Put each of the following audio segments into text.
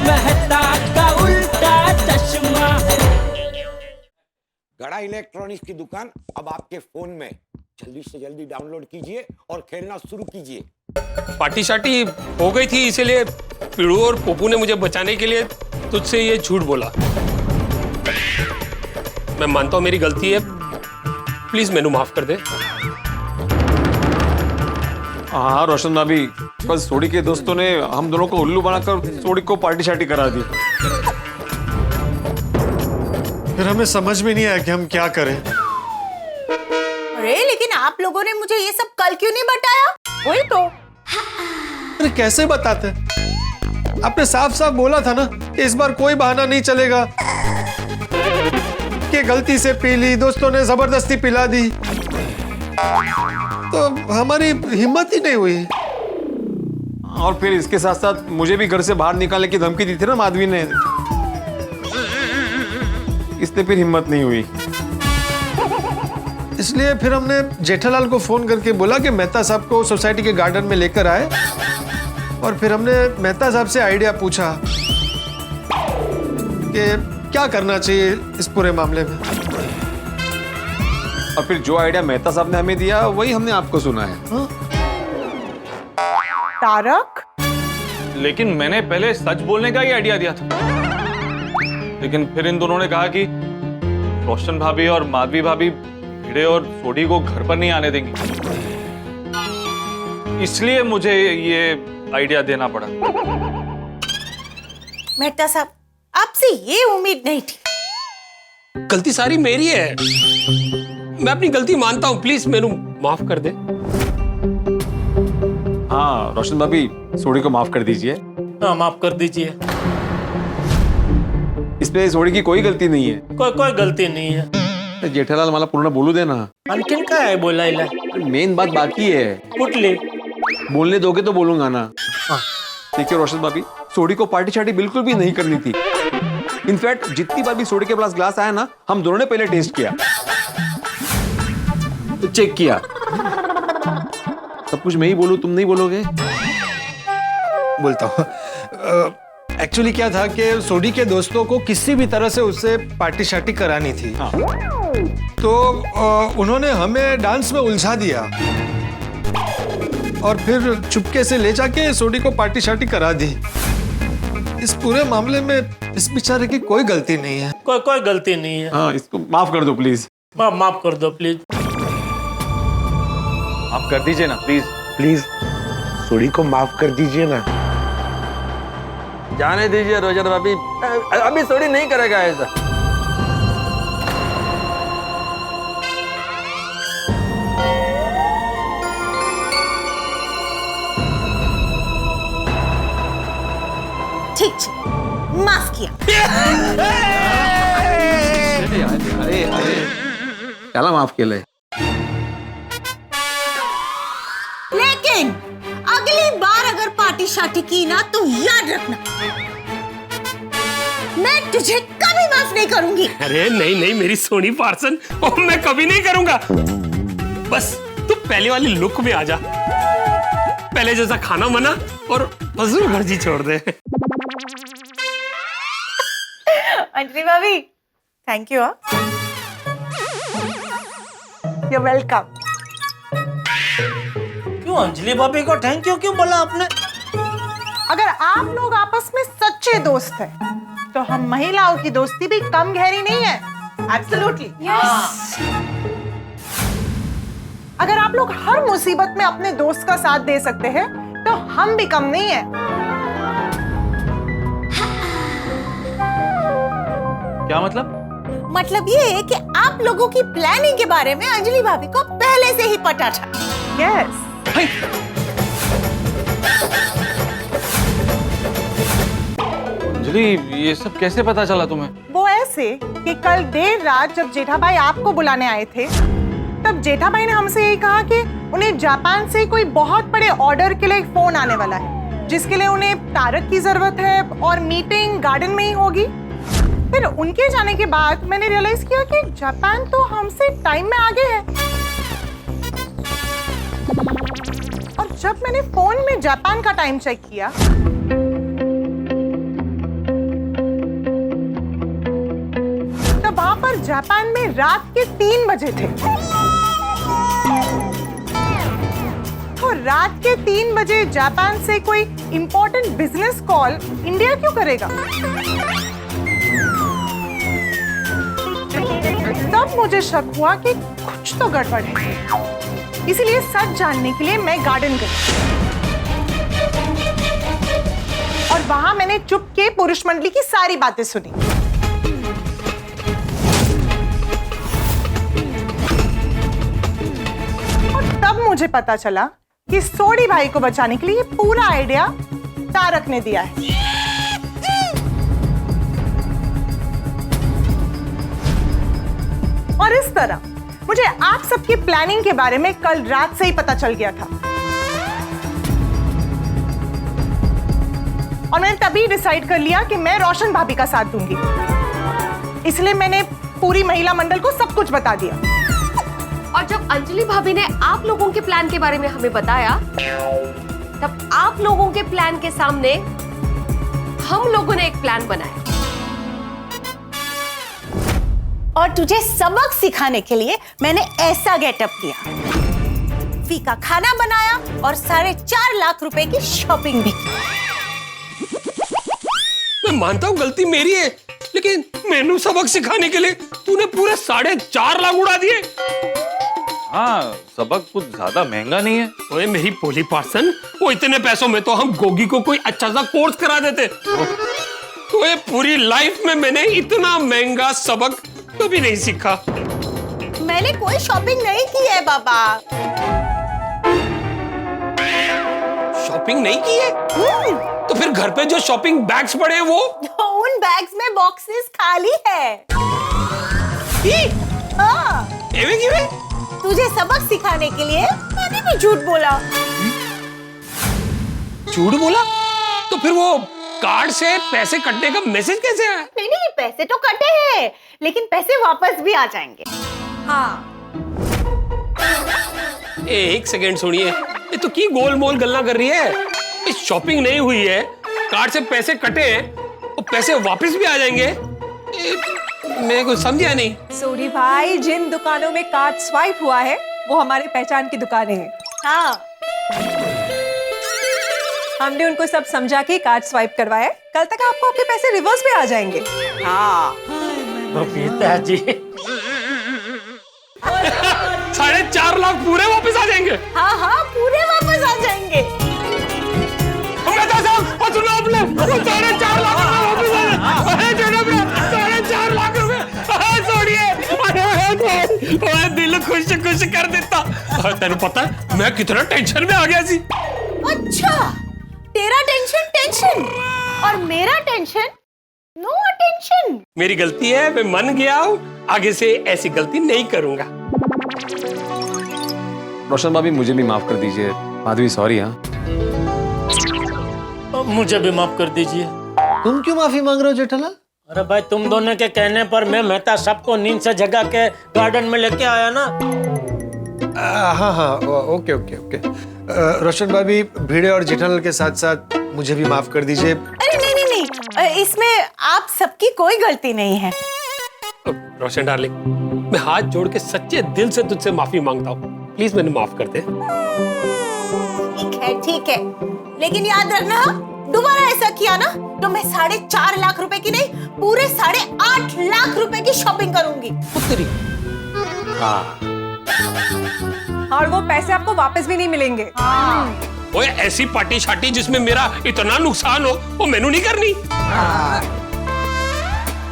मेहता का उल्टा चश्मा। गड़ा इलेक्ट्रॉनिक्स की दुकान अब आपके फोन में। जल्दी से जल्दी डाउनलोड कीजिए और खेलना शुरू कीजिए। पार्टी शार्टी हो गई थी, इसीलिए पिड़ू और पोपू ने मुझे बचाने के लिए तुझसे ये झूठ बोला। मैं मानता हूं मेरी गलती है, प्लीज मैनू माफ कर दे। हाँ रोशन भाभी, कल सोडी के दोस्तों ने हम दोनों को उल्लू बनाकर सोडी को पार्टी शार्टी करा दी। फिर हमें समझ में नहीं आया कि हम क्या करें। अरे लेकिन आप लोगों ने मुझे ये सब कल क्यों नहीं बताया? वही तो। अरे कैसे बताते? आपने साफ साफ बोला था ना कि इस बार कोई बहाना नहीं चलेगा, कि गलती से पी ली, दोस्तों ने जबरदस्ती पिला दी, तो हमारी हिम्मत ही नहीं हुई। और फिर इसके साथ साथ मुझे भी घर से बाहर निकालने की धमकी दी थी ना माधवी ने, इसलिए फिर हिम्मत नहीं हुई। इसलिए फिर हमने जेठालाल को फोन करके बोला कि मेहता साहब को सोसाइटी के गार्डन में लेकर आए, और फिर हमने मेहता साहब से आइडिया पूछा कि क्या करना चाहिए इस पूरे मामले में। और फिर जो आइडिया मेहता साहब ने हमें दिया वही हमने आपको सुना है। तारक, लेकिन मैंने पहले सच बोलने का ही आइडिया दिया था, लेकिन फिर इन दोनों ने कहा कि रोशन भाभी और माधवी भाभी भिड़े और सोडी को घर पर नहीं आने देंगी, इसलिए मुझे ये आइडिया देना पड़ा। मेहता साहब, आपसे ये उम्मीद नहीं थी। गलती सारी मेरी है, मैं अपनी गलती मानता हूं, प्लीज मैनू माफ कर दे। हाँ रोशन भाभी, सोडी को माफ कर दीजिए। हाँ माफ कर दीजिए। इसमें सोडी की कोई गलती नहीं है। कोई गलती नहीं है। जेठालाल मला पूर्ण बोलू दे ना। आणखीन काय आहे बोलायला? मेन बात बाकी है। कुठली? बोलने दोगे तो बोलूंगा ना। देखिए रोशन भाभी, सोडी को पार्टी शार्टी बिल्कुल भी नहीं करनी थी। इनफैक्ट जितनी बार भी सोडी के पास ग्लास आया ना, हम दोनों ने पहले टेस्ट किया, चेक किया। सब कुछ मैं ही बोलूं, तुम नहीं बोलोगे? बोलता हूँ। एक्चुअली क्या था कि सोडी के दोस्तों को किसी भी तरह से उससे पार्टी शार्टी करानी थी। तो उन्होंने हमें डांस में उलझा दिया और फिर चुपके से ले जाके सोडी को पार्टी शार्टी करा दी। इस पूरे मामले में इस बेचारे की कोई गलती नहीं है। कोई गलती नहीं है। हाँ, इसको माफ कर दो प्लीज। माफ कर दो प्लीज। आप कर दीजिए ना प्लीज। प्लीज सोडी को माफ कर दीजिए ना। जाने दीजिए रोशन भाभी, अभी सोडी नहीं करेगा ऐसा। ठीक, माफ किया। अरे त्याला माफ केलंय। लेकिन अगली बार अगर पार्टी शार्टी की ना, तो याद रखना, मैं तुझे कभी माफ नहीं करूंगी। अरे नहीं मेरी सोनी पार्सन, और मैं कभी नहीं करूंगा। बस तू पहले वाली लुक में आ जा, पहले जैसा खाना मना और फजूल खर्ची छोड़ दे। अंजलि भाभी, थैंक यू। You welcome. क्यों अंजलि भाभी को थैंक यू क्यों बोला आपने? अगर आप लोग आपस में सच्चे दोस्त हैं, तो हम महिलाओं की दोस्ती भी कम गहरी नहीं है। एब्सोल्युटली। यस। अगर आप लोग हर मुसीबत में अपने दोस्त का साथ दे सकते हैं, तो हम भी कम नहीं है। क्या मतलब? मतलब ये है कि आप लोगों की प्लानिंग के बारे में अंजलि भाभी को पहले से ही पता था। यस। अंजलि, ये सब कैसे पता चला तुम्हें? वो ऐसे कि कल देर रात जब जेठाभाई आपको बुलाने आए थे, तब जेठाभाई ने हमसे यही कहा कि उन्हें जापान से कोई बहुत बड़े ऑर्डर के लिए फोन आने वाला है, जिसके लिए उन्हें तारक की जरूरत है और मीटिंग गार्डन में ही होगी। फिर उनके जाने के बाद मैंने रियलाइज किया कि जापान तो हमसे टाइम में आगे है। और जब मैंने फोन में जापान का टाइम चेक किया, जापान में रात के 3 बजे थे। तो रात के 3 बजे जापान से कोई इंपॉर्टेंट बिजनेस कॉल इंडिया क्यों करेगा? तब मुझे शक हुआ कि कुछ तो गड़बड़ है। इसलिए सच जानने के लिए मैं गार्डन गई और वहां मैंने चुपके पुरुष मंडली की सारी बातें सुनी। और तब मुझे पता चला कि सोडी भाई को बचाने के लिए पूरा आइडिया तारक ने दिया है। और इस तरह मुझे आप सबकी प्लानिंग के बारे में कल रात से ही पता चल गया था और मैंने तभी डिसाइड कर लिया कि मैं रोशन भाभी का साथ दूंगी। इसलिए मैंने पूरी महिला मंडल को सब कुछ बता दिया। और जब अंजलि भाभी ने आप लोगों के प्लान के बारे में हमें बताया, तब आप लोगों के प्लान के सामने हम लोगों ने एक प्लान बनाया। और तुझे सबक सिखाने के लिए मैंने ऐसा गेटअप किया, फीका खाना बनाया और 4.5 लाख रुपए की शॉपिंग भी की। मैं मानता हूँ गलती मेरी है, लेकिन मैंने सबक सिखाने के लिए तूने पूरे 4.5 लाख उड़ा दिए। हाँ, सबक कुछ ज्यादा महंगा नहीं है। ओए मेरी पोली पार्सन, वो इतने पैसों में तो हम गोगी को कोई अच्छा सा कोर्स करा देते। तो ये पूरी लाइफ में मैंने इतना महंगा सबक कभी नहीं सीखा। मैंने कोई शॉपिंग नहीं की है बाबा। शॉपिंग नहीं की है? तो फिर घर पे जो शॉपिंग बैग्स पड़े हैं वो? उन बैग्स में बॉक्सेस खाली है। हाँ। तुझे सबक सिखाने के लिए मैंने भी झूठ बोला। झूठ बोला? तो फिर वो कार्ड से पैसे कटने का मैसेज कैसे आया? नहीं, पैसे तो कटे हैं, लेकिन पैसे वापस भी आ जाएंगे। हाँ। एक सेकेंड सुनिए, ये तो की गोल मोल गल्ला कर रही है। शॉपिंग नहीं हुई है, कार्ड से पैसे कटे हैं और पैसे वापस भी आ जाएंगे। मैं कुछ समझा नहीं। सोडी भाई, जिन दुकानों में कार्ड स्वाइप हुआ है वो हमारे पहचान की दुकानें हैं। हाँ। हमने उनको सब समझा के कार्ड स्वाइप करवाया। कल तक आपको आपके पैसे रिवर्स पे आ जाएंगे। हाँ। पिताजी 4.5 लाख पूरे वापस आ जाएंगे? हाँ, पूरे वापस आ जाएंगे। और सुनो आपने, 4.5 लाख वापस आ जाएंगे। 4.5 लाख रुपए छोड़िए, दिल खुश खुश कर देता। तेन पता है मैं कितना टेंशन में आ गया सी। अच्छा, तेरा टेंशन और मेरा टेंशन नो टेंशन। मेरी गलती है, मैं मान गया हूँ, आगे से ऐसी गलती नहीं करूंगा। रोशन भाभी मुझे भी माफ कर दीजिए। माधवी सॉरी। हाँ, मुझे भी माफ कर दीजिए। तुम क्यों माफी मांग रहे हो जेठालाल? अरे भाई, तुम दोनों के कहने पर मैं मेहता सबको नींद से जगा के गार्डन में लेके आया ना। हाँ, ओके। रोशन भाभी, भिड़े और जेठालाल के साथ साथ मुझे भी माफ कर दीजिए। अरे नहीं, इसमें आप सबकी कोई गलती नहीं है। रोशन डार्लिंग, मैं हाथ जोड़ के सच्चे दिल से तुझसे माफी मांगता हूँ। प्लीज मैंने माफ कर दे। ठीक है, लेकिन याद रखना, दोबारा ऐसा किया ना तो मैं 4.5 लाख रुपए की नहीं, पूरे 8.5 लाख रुपए की शॉपिंग करूंगी। हाँ। और वो पैसे आपको वापस भी नहीं मिलेंगे। ओए ऐसी पार्टी शार्टी जिसमें मेरा इतना नुकसान हो, वो मैनू नहीं करनी।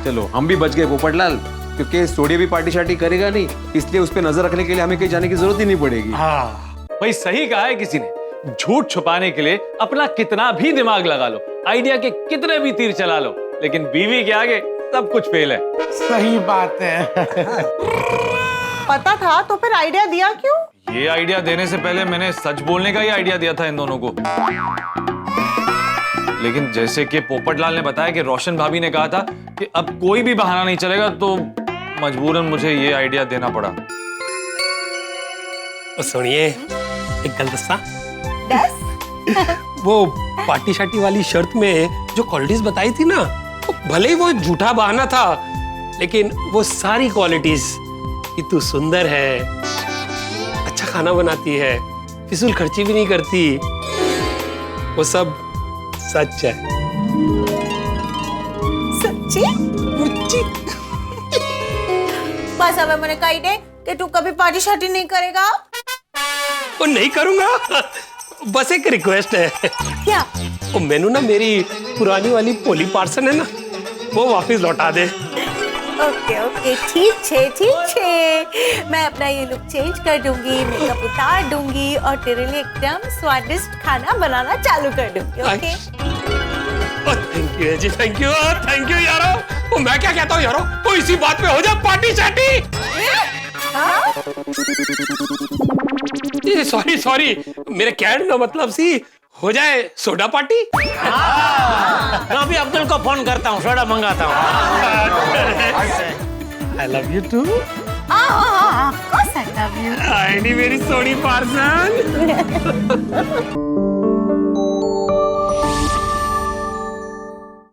चलो हम भी बच गए पोपटलाल, क्योंकि सोडी भी पार्टी शार्टी करेगा नहीं, इसलिए उस पर नजर रखने के लिए हमें कहीं जाने की जरूरत ही नहीं पड़ेगी। हाँ भाई, सही कहा है किसी ने। झूठ छुपाने के लिए अपना कितना भी दिमाग लगा लो, आइडिया के कितने भी तीर चला लो, लेकिन बीवी के आगे सब कुछ फेल है। सही बात है। पता था तो फिर आइडिया दिया क्यों? ये आइडिया देने से पहले मैंने सच बोलने का ही आइडिया दिया था इन दोनों को। लेकिन जैसे कि पोपटलाल ने बताया कि रोशन भाभी ने कहा था कि अब कोई भी बहाना नहीं चलेगा, तो मजबूरन मुझे ये आइडिया देना पड़ा। सुनिए, एक गल दसा। वो पार्टी शार्टी वाली शर्त में जो क्वालिटीज बताई थी ना, वो भले ही वो झूठा बहाना था, लेकिन वो सारी क्वालिटीज कि तू सुंदर है, अच्छा खाना बनाती है, फिजूल खर्ची भी नहीं करती, वो सब सच है। सच्ची? बस अब मैंने कही दे कि तू कभी पार्टी शार्टी नहीं करेगा। वो नहीं करूंगा, बस एक रिक्वेस्ट है। क्या? वो मैनू ना मेरी पुरानी वाली पोली पार्सन है ना, वो वापस लौटा दे। ओके ओके, ठीक है। मैं अपना ये लुक चेंज कर दूंगी, मेकअप उतार दूंगी और तेरे लिए एकदम स्वादिष्ट खाना बनाना चालू कर दूंगी। ओके? थैंक यू जी, थैंक यू यारो। वो मैं क्या कहता हूँ यारो, वो इसी बात पे हो जाए पार्टी शार्टी। सॉरी, मेरे कहने का मतलब सी हो जाए सोडा पार्टी। मैं अभी अब्दुल को फोन करता हूँ, सोडा मंगाता हूँ। I love you too. Of course I love you. I नी मेरी सोडी पार्सन।